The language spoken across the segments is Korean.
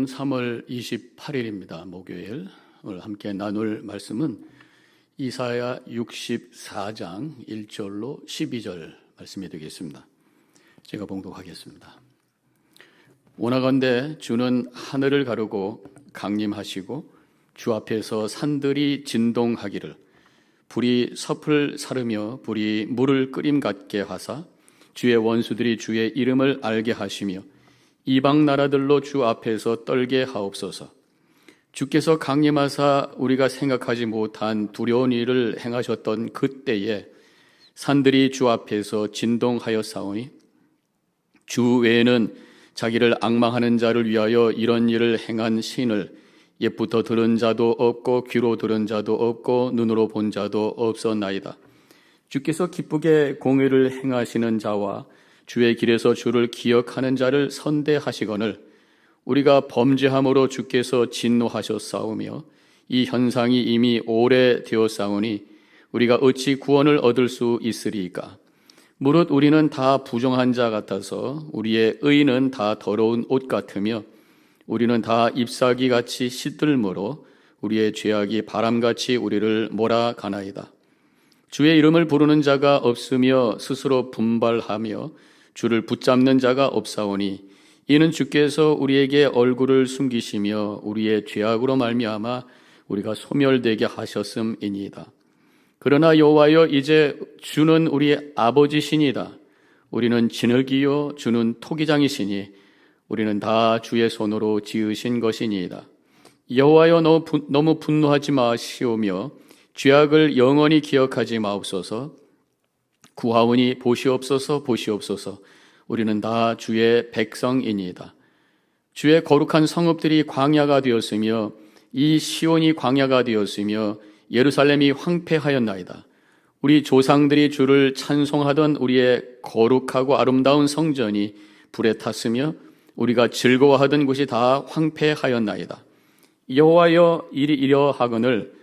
오늘은 3월 28일입니다. 목요일. 오늘 함께 나눌 말씀은 이사야 64장 1절로 12절 말씀이 되겠습니다. 제가 봉독하겠습니다. 원하건대 주는 하늘을 가르고 강림하시고 주 앞에서 산들이 진동하기를 불이 섭을 사르며 불이 물을 끓임 같게 하사 주의 원수들이 주의 이름을 알게 하시며 이방 나라들로 주 앞에서 떨게 하옵소서. 주께서 강림하사 우리가 생각하지 못한 두려운 일을 행하셨던 그때에 산들이 주 앞에서 진동하였사오니 주 외에는 자기를 앙망하는 자를 위하여 이런 일을 행한 신을 옛부터 들은 자도 없고 귀로 들은 자도 없고 눈으로 본 자도 없었나이다. 주께서 기쁘게 공의를 행하시는 자와 주의 길에서 주를 기억하는 자를 선대하시거늘 우리가 범죄함으로 주께서 진노하셨사오며 이 현상이 이미 오래되었사오니 우리가 어찌 구원을 얻을 수 있으리이까. 무릇 우리는 다 부정한 자 같아서 우리의 의는 다 더러운 옷 같으며 우리는 다 잎사귀같이 시들므로 우리의 죄악이 바람같이 우리를 몰아가나이다. 주의 이름을 부르는 자가 없으며 스스로 분발하며 주를 붙잡는 자가 없사오니 이는 주께서 우리에게 얼굴을 숨기시며 우리의 죄악으로 말미암아 우리가 소멸되게 하셨음이니이다. 그러나 여호와여 이제 주는 우리의 아버지시니이다. 우리는 진흙이요 주는 토기장이시니 우리는 다 주의 손으로 지으신 것이니이다. 여호와여 너무 분노하지 마시오며 죄악을 영원히 기억하지 마옵소서. 구하오니 보시옵소서 보시옵소서. 우리는 다 주의 백성이니이다. 주의 거룩한 성읍들이 광야가 되었으며 이 시온이 광야가 되었으며 예루살렘이 황폐하였나이다. 우리 조상들이 주를 찬송하던 우리의 거룩하고 아름다운 성전이 불에 탔으며 우리가 즐거워하던 곳이 다 황폐하였나이다. 여호와여 이러하거늘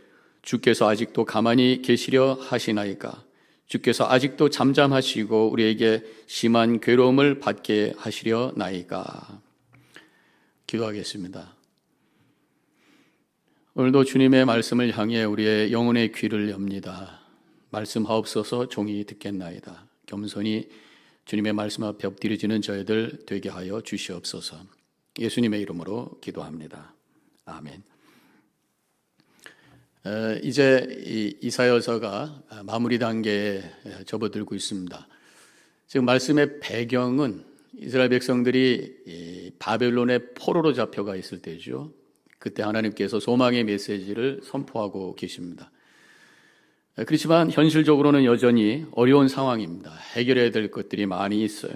주께서 아직도 가만히 계시려 하시나이까. 주께서 아직도 잠잠하시고 우리에게 심한 괴로움을 받게 하시려 나이까. 기도하겠습니다. 오늘도 주님의 말씀을 향해 우리의 영혼의 귀를 엽니다. 말씀하옵소서. 종이 듣겠나이다. 겸손히 주님의 말씀 앞에 엎드려지는 저희들 되게 하여 주시옵소서. 예수님의 이름으로 기도합니다. 아멘. 이제 이사야서가 마무리 단계에 접어들고 있습니다. 지금 말씀의 배경은 이스라엘 백성들이 바벨론의 포로로 잡혀가 있을 때죠. 그때 하나님께서 소망의 메시지를 선포하고 계십니다. 그렇지만 현실적으로는 여전히 어려운 상황입니다. 해결해야 될 것들이 많이 있어요.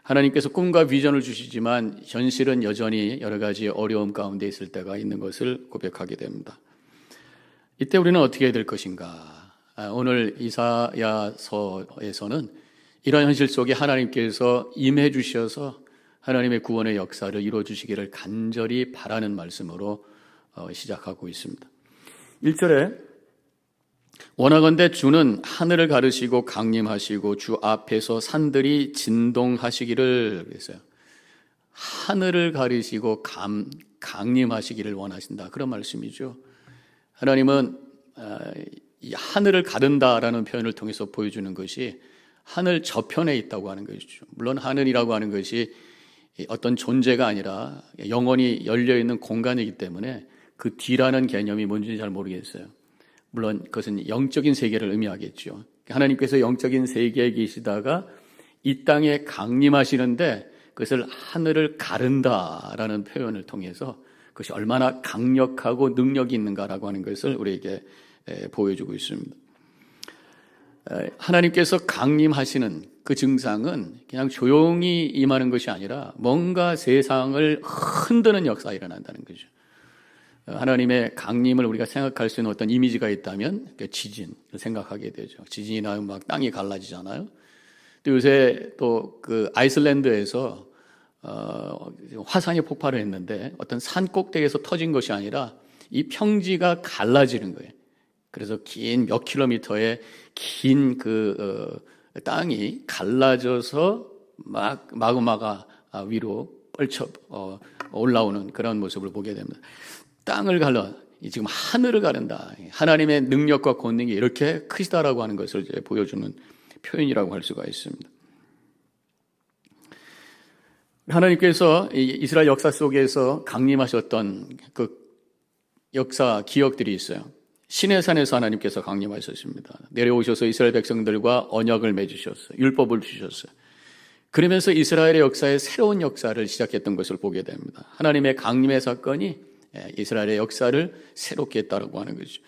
하나님께서 꿈과 비전을 주시지만 현실은 여전히 여러 가지 어려움 가운데 있을 때가 있는 것을 고백하게 됩니다. 이때 우리는 어떻게 해야 될 것인가? 오늘 이사야서에서는 이런 현실 속에 하나님께서 임해 주셔서 하나님의 구원의 역사를 이루어 주시기를 간절히 바라는 말씀으로 시작하고 있습니다. 1절에 원하건대 주는 하늘을 가르시고 강림하시고 주 앞에서 산들이 진동하시기를 그랬어요. 하늘을 가르시고 강림하시기를 원하신다. 그런 말씀이죠. 하나님은 이 하늘을 가른다라는 표현을 통해서 보여주는 것이 하늘 저편에 있다고 하는 것이죠. 물론 하늘이라고 하는 것이 어떤 존재가 아니라 영원히 열려있는 공간이기 때문에 그 뒤라는 개념이 뭔지 잘 모르겠어요. 물론 그것은 영적인 세계를 의미하겠죠. 하나님께서 영적인 세계에 계시다가 이 땅에 강림하시는데 그것을 하늘을 가른다라는 표현을 통해서 그것이 얼마나 강력하고 능력이 있는가라고 하는 것을 우리에게 보여주고 있습니다. 하나님께서 강림하시는 그 증상은 그냥 조용히 임하는 것이 아니라 뭔가 세상을 흔드는 역사가 일어난다는 거죠. 하나님의 강림을 우리가 생각할 수 있는 어떤 이미지가 있다면 지진을 생각하게 되죠. 지진이 나면 막 땅이 갈라지잖아요. 또 요새 또 그 아이슬란드에서 화산이 폭발을 했는데 어떤 산 꼭대기에서 터진 것이 아니라 이 평지가 갈라지는 거예요. 그래서 긴 몇 킬로미터의 긴 땅이 갈라져서 마그마가 위로 올라오는 그런 모습을 보게 됩니다. 땅을 갈라 지금 하늘을 가른다. 하나님의 능력과 권능이 이렇게 크시다라고 하는 것을 이제 보여주는 표현이라고 할 수가 있습니다. 하나님께서 이스라엘 역사 속에서 강림하셨던 그 역사 기억들이 있어요. 시내산에서 하나님께서 강림하셨습니다. 내려오셔서 이스라엘 백성들과 언약을 맺으셨어요. 율법을 주셨어요. 그러면서 이스라엘의 역사에 새로운 역사를 시작했던 것을 보게 됩니다. 하나님의 강림의 사건이 이스라엘의 역사를 새롭게 했다고 하는 거죠.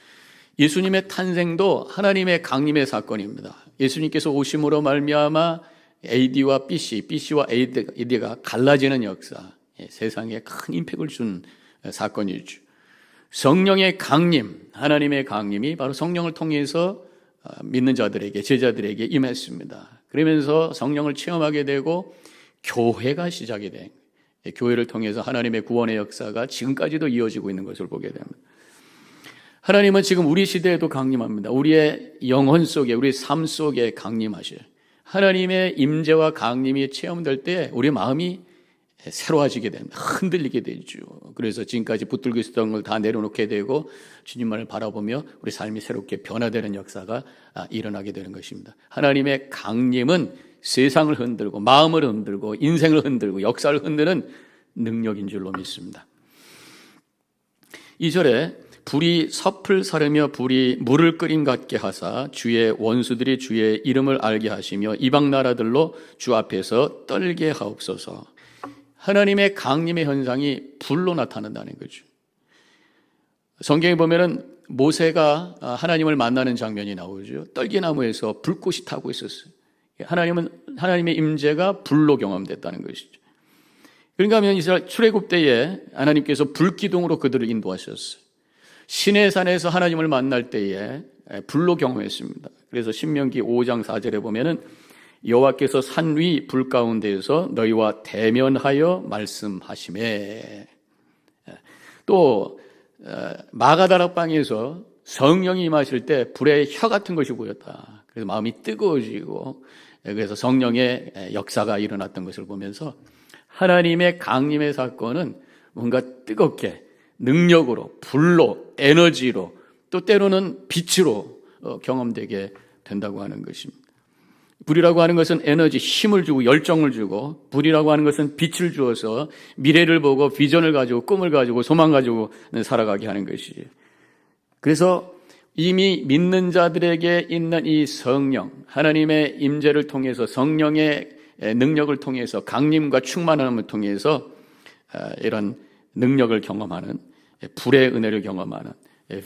예수님의 탄생도 하나님의 강림의 사건입니다. 예수님께서 오심으로 말미암아 AD와 BC와 AD가 갈라지는 역사, 세상에 큰 임팩을 준 사건이죠. 성령의 강림, 하나님의 강림이 바로 성령을 통해서 믿는 자들에게, 제자들에게 임했습니다. 그러면서 성령을 체험하게 되고 교회가 시작이 된, 교회를 통해서 하나님의 구원의 역사가 지금까지도 이어지고 있는 것을 보게 됩니다. 하나님은 지금 우리 시대에도 강림합니다. 우리의 영혼 속에, 우리 삶 속에 강림하실 하나님의 임재와 강림이 체험될 때 우리 마음이 새로워지게 됩니다. 흔들리게 되죠. 그래서 지금까지 붙들고 있었던 걸 다 내려놓게 되고 주님만을 바라보며 우리 삶이 새롭게 변화되는 역사가 일어나게 되는 것입니다. 하나님의 강림은 세상을 흔들고 마음을 흔들고 인생을 흔들고 역사를 흔드는 능력인 줄로 믿습니다. 2절에 불이 섭을 사르며 불이 물을 끓임 같게 하사 주의 원수들이 주의 이름을 알게 하시며 이방 나라들로 주 앞에서 떨게 하옵소서. 하나님의 강림의 현상이 불로 나타난다는 거죠. 성경에 보면은 모세가 하나님을 만나는 장면이 나오죠. 떨기나무에서 불꽃이 타고 있었어요. 하나님의 임재가 불로 경험됐다는 것이죠. 그러니까 하면 이스라엘 출애굽 때에 하나님께서 불기둥으로 그들을 인도하셨어요. 시내산에서 하나님을 만날 때에 불로 경험했습니다. 그래서 신명기 5장 4절에 보면은 여호와께서 산 위 불 가운데에서 너희와 대면하여 말씀하시매. 또 마가다락방에서 성령이 임하실 때 불의 혀 같은 것이 보였다. 그래서 마음이 뜨거워지고 그래서 성령의 역사가 일어났던 것을 보면서 하나님의 강림의 사건은 뭔가 뜨겁게 능력으로 불로 에너지로 또 때로는 빛으로 경험되게 된다고 하는 것입니다. 불이라고 하는 것은 에너지, 힘을 주고 열정을 주고 불이라고 하는 것은 빛을 주어서 미래를 보고 비전을 가지고 꿈을 가지고 소망 가지고 살아가게 하는 것이지. 그래서 이미 믿는 자들에게 있는 이 성령, 하나님의 임재를 통해서 성령의 능력을 통해서 강림과 충만함을 통해서 이런 능력을 경험하는 불의 은혜를 경험하는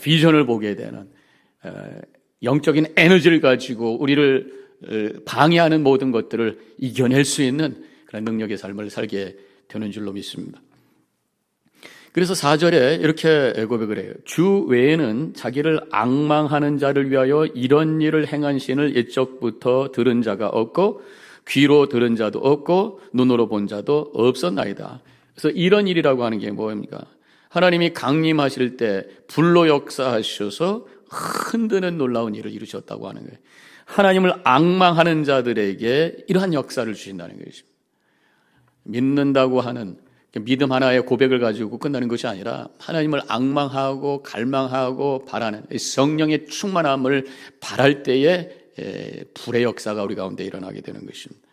비전을 보게 되는 영적인 에너지를 가지고 우리를 방해하는 모든 것들을 이겨낼 수 있는 그런 능력의 삶을 살게 되는 줄로 믿습니다. 그래서 4절에 이렇게 고백을 해요. 주 외에는 자기를 앙망하는 자를 위하여 이런 일을 행한 신을 옛적부터 들은 자가 없고 귀로 들은 자도 없고 눈으로 본 자도 없었나이다. 그래서 이런 일이라고 하는 게 뭡니까? 하나님이 강림하실 때 불로 역사하셔서 흔드는 놀라운 일을 이루셨다고 하는 거예요. 하나님을 앙망하는 자들에게 이러한 역사를 주신다는 것입니다. 믿는다고 하는 믿음 하나의 고백을 가지고 끝나는 것이 아니라 하나님을 앙망하고 갈망하고 바라는 성령의 충만함을 바랄 때에 불의 역사가 우리 가운데 일어나게 되는 것입니다.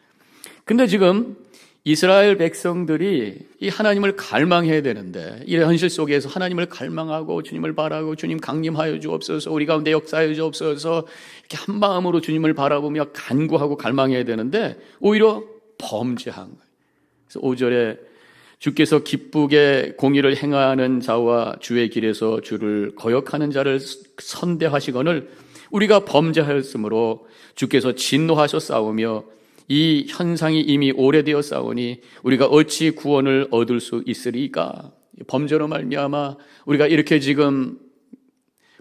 근데 지금 이스라엘 백성들이 이 하나님을 갈망해야 되는데 이 현실 속에서 하나님을 갈망하고 주님을 바라고 주님 강림하여 주옵소서 우리 가운데 역사하여 주옵소서 이렇게 한 마음으로 주님을 바라보며 간구하고 갈망해야 되는데 오히려 범죄한 거예요. 그래서 5절에 주께서 기쁘게 공의를 행하는 자와 주의 길에서 주를 거역하는 자를 선대하시거늘 우리가 범죄하였으므로 주께서 진노하셨사오며 이 현상이 이미 오래되어 싸우니 우리가 어찌 구원을 얻을 수 있으리까? 범죄로 말미암아 우리가 이렇게 지금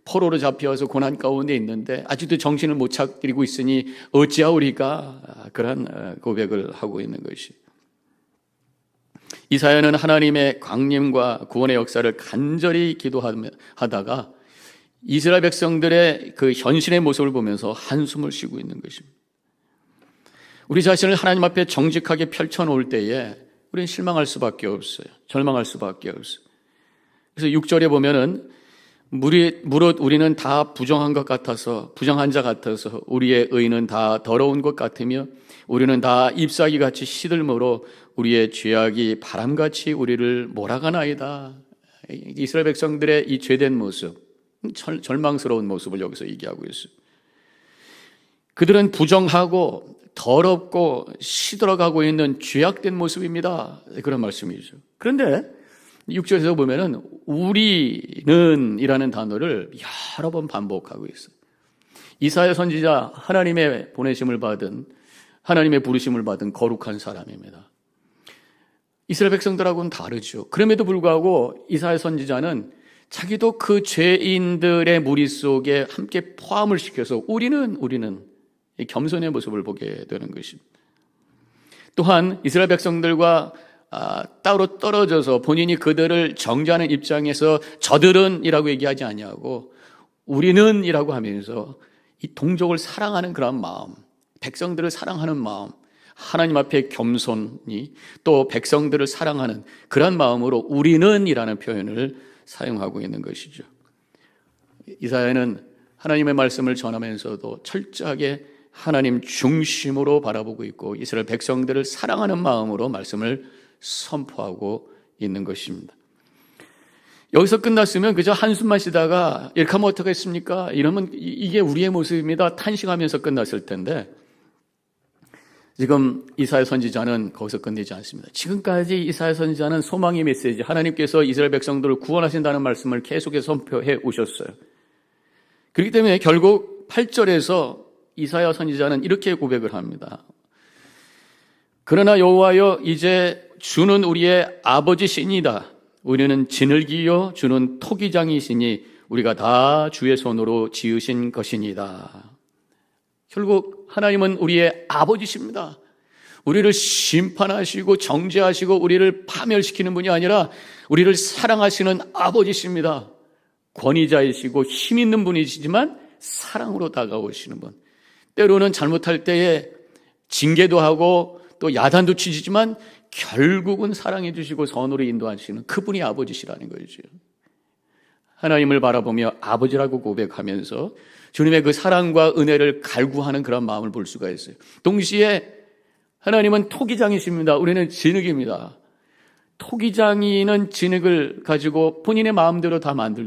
포로로 잡혀서 고난 가운데 있는데 아직도 정신을 못 차리고 있으니 어찌하오리까? 그런 고백을 하고 있는 것이. 이사야는 하나님의 강림과 구원의 역사를 간절히 기도하다가 이스라엘 백성들의 그 현실의 모습을 보면서 한숨을 쉬고 있는 것입니다. 우리 자신을 하나님 앞에 정직하게 펼쳐놓을 때에 우리는 실망할 수밖에 없어요. 절망할 수밖에 없어요. 그래서 6절에 보면은 무릇 우리는 다 부정한 자 같아서 우리의 의는 다 더러운 것 같으며 우리는 다 잎사귀같이 시들므로 우리의 죄악이 바람같이 우리를 몰아가나이다. 이스라엘 백성들의 이 죄된 모습, 절망스러운 모습을 여기서 얘기하고 있어요. 그들은 부정하고 더럽고 시들어가고 있는 죄악된 모습입니다. 그런 말씀이죠. 그런데 6절에서 보면은 우리는 이라는 단어를 여러 번 반복하고 있어요. 이사야 선지자 하나님의 보내심을 받은, 하나님의 부르심을 받은 거룩한 사람입니다. 이스라엘 백성들하고는 다르죠. 그럼에도 불구하고 이사야 선지자는 자기도 그 죄인들의 무리 속에 함께 포함을 시켜서 우리는 겸손의 모습을 보게 되는 것입니다. 또한 이스라엘 백성들과 따로 떨어져서 본인이 그들을 정죄하는 입장에서 저들은 이라고 얘기하지 아니하고 우리는 이라고 하면서 이 동족을 사랑하는 그런 마음, 백성들을 사랑하는 마음, 하나님 앞에 겸손히 또 백성들을 사랑하는 그런 마음으로 우리는 이라는 표현을 사용하고 있는 것이죠. 이사야는 하나님의 말씀을 전하면서도 철저하게 하나님 중심으로 바라보고 있고 이스라엘 백성들을 사랑하는 마음으로 말씀을 선포하고 있는 것입니다. 여기서 끝났으면 그저 한숨만 쉬다가 이렇게 하면 어떡하겠습니까? 이러면 이게 우리의 모습입니다. 탄식하면서 끝났을 텐데 지금 이사야 선지자는 거기서 끝내지 않습니다. 지금까지 이사야 선지자는 소망의 메시지, 하나님께서 이스라엘 백성들을 구원하신다는 말씀을 계속해서 선포해 오셨어요. 그렇기 때문에 결국 8절에서 이사야 선지자는 이렇게 고백을 합니다. 그러나 여호와여 이제 주는 우리의 아버지시니다. 우리는 지늘기요 주는 토기장이시니 우리가 다 주의 손으로 지으신 것이니다. 결국 하나님은 우리의 아버지십니다. 우리를 심판하시고 정죄하시고 우리를 파멸시키는 분이 아니라 우리를 사랑하시는 아버지십니다. 권위자이시고 힘 있는 분이시지만 사랑으로 다가오시는 분. 때로는 잘못할 때에 징계도 하고 또 야단도 치시지만 결국은 사랑해 주시고 선으로 인도하시는 그분이 아버지시라는 거죠. 하나님을 바라보며 아버지라고 고백하면서 주님의 그 사랑과 은혜를 갈구하는 그런 마음을 볼 수가 있어요. 동시에 하나님은 토기장이십니다. 우리는 진흙입니다. 토기장이는 진흙을 가지고 본인의 마음대로 다 만들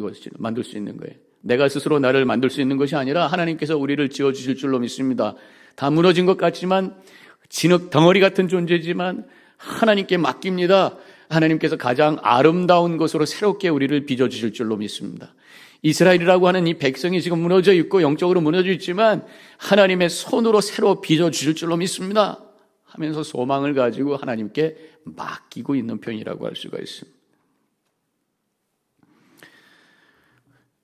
수 있는 거예요. 내가 스스로 나를 만들 수 있는 것이 아니라 하나님께서 우리를 지어주실 줄로 믿습니다. 다 무너진 것 같지만 진흙 덩어리 같은 존재지만 하나님께 맡깁니다. 하나님께서 가장 아름다운 것으로 새롭게 우리를 빚어주실 줄로 믿습니다. 이스라엘이라고 하는 이 백성이 지금 무너져 있고 영적으로 무너져 있지만 하나님의 손으로 새로 빚어주실 줄로 믿습니다 하면서 소망을 가지고 하나님께 맡기고 있는 편이라고 할 수가 있습니다.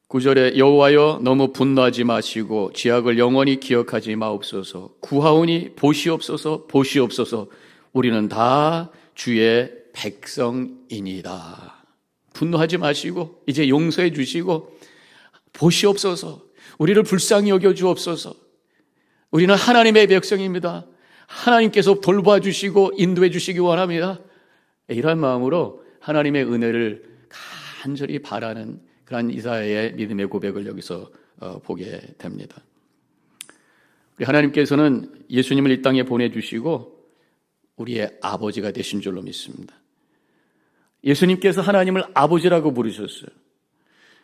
9절에 여호와여 너무 분노하지 마시고 죄악을 영원히 기억하지 마옵소서. 구하오니 보시옵소서. 우리는 다 주의 백성이니이다. 분노하지 마시고 이제 용서해 주시고 보시옵소서. 우리를 불쌍히 여겨 주옵소서. 우리는 하나님의 백성입니다. 하나님께서 돌봐주시고 인도해 주시기 원합니다. 이런 마음으로 하나님의 은혜를 간절히 바라는 그런 이사야의 믿음의 고백을 여기서 보게 됩니다. 우리 하나님께서는 예수님을 이 땅에 보내주시고 우리의 아버지가 되신 줄로 믿습니다. 예수님께서 하나님을 아버지라고 부르셨어요.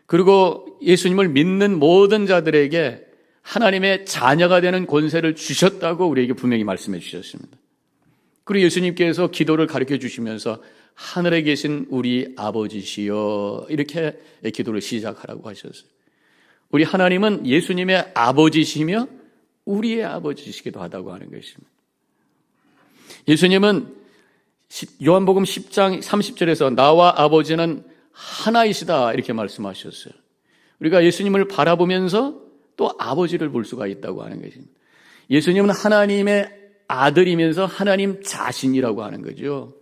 그리고 예수님을 믿는 모든 자들에게 하나님의 자녀가 되는 권세를 주셨다고 우리에게 분명히 말씀해 주셨습니다. 그리고 예수님께서 기도를 가르쳐 주시면서 하늘에 계신 우리 아버지시여 이렇게 기도를 시작하라고 하셨어요. 우리 하나님은 예수님의 아버지시며 우리의 아버지시기도 하다고 하는 것입니다. 예수님은 요한복음 10장 30절에서 나와 아버지는 하나이시다 이렇게 말씀하셨어요. 우리가 예수님을 바라보면서 또 아버지를 볼 수가 있다고 하는 것입니다. 예수님은 하나님의 아들이면서 하나님 자신이라고 하는 거죠.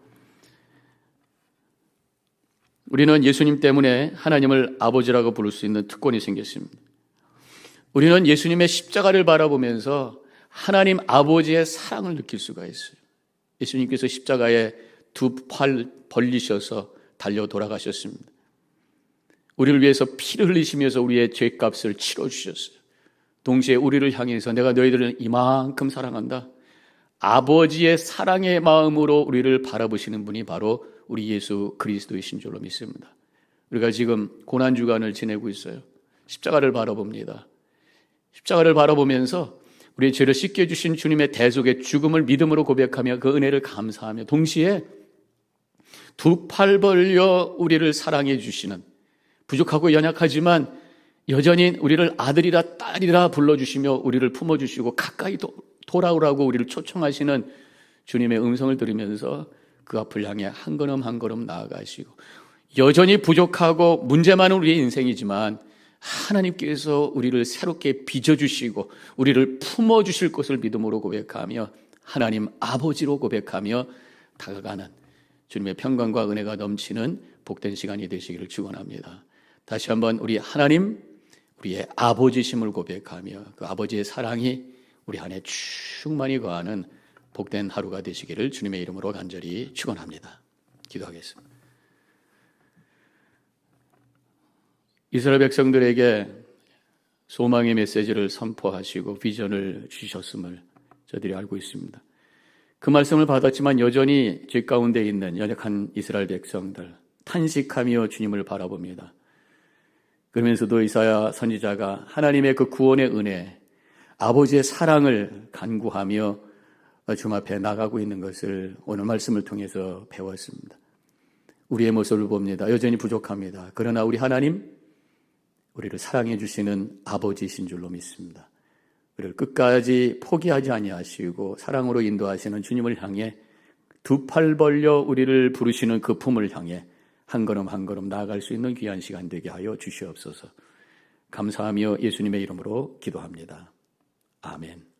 우리는 예수님 때문에 하나님을 아버지라고 부를 수 있는 특권이 생겼습니다. 우리는 예수님의 십자가를 바라보면서 하나님 아버지의 사랑을 느낄 수가 있어요. 예수님께서 십자가에 두 팔 벌리셔서 달려 돌아가셨습니다. 우리를 위해서 피를 흘리시면서 우리의 죄값을 치러주셨어요. 동시에 우리를 향해서 내가 너희들을 이만큼 사랑한다. 아버지의 사랑의 마음으로 우리를 바라보시는 분이 바로 우리 예수 그리스도이신 줄로 믿습니다. 우리가 지금 고난주간을 지내고 있어요. 십자가를 바라봅니다. 십자가를 바라보면서 우리의 죄를 씻겨주신 주님의 대속의 죽음을 믿음으로 고백하며 그 은혜를 감사하며 동시에 두 팔 벌려 우리를 사랑해 주시는, 부족하고 연약하지만 여전히 우리를 아들이라 딸이라 불러주시며 우리를 품어주시고 가까이 돌아오라고 우리를 초청하시는 주님의 음성을 들으면서 그 앞을 향해 한 걸음 한 걸음 나아가시고, 여전히 부족하고 문제 많은 우리의 인생이지만 하나님께서 우리를 새롭게 빚어주시고 우리를 품어주실 것을 믿음으로 고백하며 하나님 아버지로 고백하며 다가가는 주님의 평강과 은혜가 넘치는 복된 시간이 되시기를 축원합니다. 다시 한번 우리 하나님, 우리의 아버지심을 고백하며 그 아버지의 사랑이 우리 안에 충만히 거하는 복된 하루가 되시기를 주님의 이름으로 간절히 축원합니다. 기도하겠습니다. 이스라엘 백성들에게 소망의 메시지를 선포하시고 비전을 주셨음을 저들이 알고 있습니다. 그 말씀을 받았지만 여전히 죄 가운데 있는 연약한 이스라엘 백성들 탄식하며 주님을 바라봅니다. 그러면서도 이사야 선지자가 하나님의 그 구원의 은혜, 아버지의 사랑을 간구하며 주님 앞에 나가고 있는 것을 오늘 말씀을 통해서 배웠습니다. 우리의 모습을 봅니다. 여전히 부족합니다. 그러나 우리 하나님, 우리를 사랑해 주시는 아버지이신 줄로 믿습니다. 우리를 끝까지 포기하지 아니하시고 사랑으로 인도하시는 주님을 향해 두 팔 벌려 우리를 부르시는 그 품을 향해 한 걸음 한 걸음 나아갈 수 있는 귀한 시간 되게 하여 주시옵소서. 감사하며 예수님의 이름으로 기도합니다. 아멘.